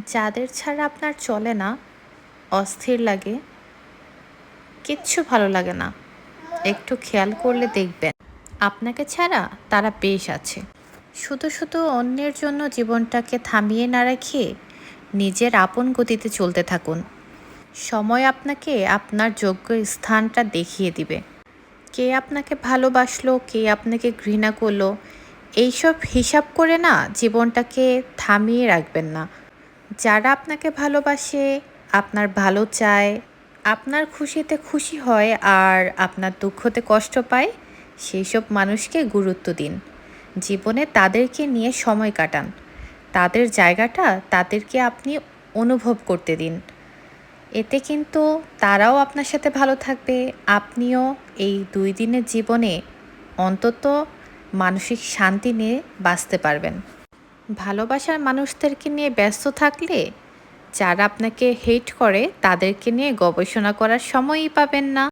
যাদের ছাড়া আপনার চলে না, অস্থির লাগে, কিচ্ছু ভালো লাগে না, একটু খেয়াল করলে দেখবেন আপনাকে ছাড়া তারা বেশ আছে। শুধু শুধু অন্যের জন্য জীবনটাকে থামিয়ে না রেখে নিজের আপন গতিতে চলতে থাকুন। সময় আপনাকে আপনার যোগ্য স্থানটা দেখিয়ে দিবে। কে আপনাকে ভালোবাসলো, কে আপনাকে ঘৃণা করলো, এইসব হিসাব করে না জীবনটাকে থামিয়ে রাখবেন না। যারা আপনাকে ভালোবাসে, আপনার ভালো চায়, আপনার খুশিতে খুশি হয় আর আপনার দুঃখতে কষ্ট পায়, সেই সব মানুষকে গুরুত্ব দিন। জীবনে তাদেরকে নিয়ে সময় কাটান। তাদের জায়গাটা তাদেরকে আপনি অনুভব করতে দিন। এতে কিন্তু তারাও আপনার সাথে ভালো থাকবে, আপনিও এই ২ দিনের জীবনে অন্তত মানসিক শান্তি নিয়ে বাঁচতে পারবেন। ভালোবাসার মানুষদেরকে নিয়ে ব্যস্ত থাকলে যারা আপনাকে হেট করে তাদেরকে নিয়ে গবেষণা করার সময়ই পাবেন না।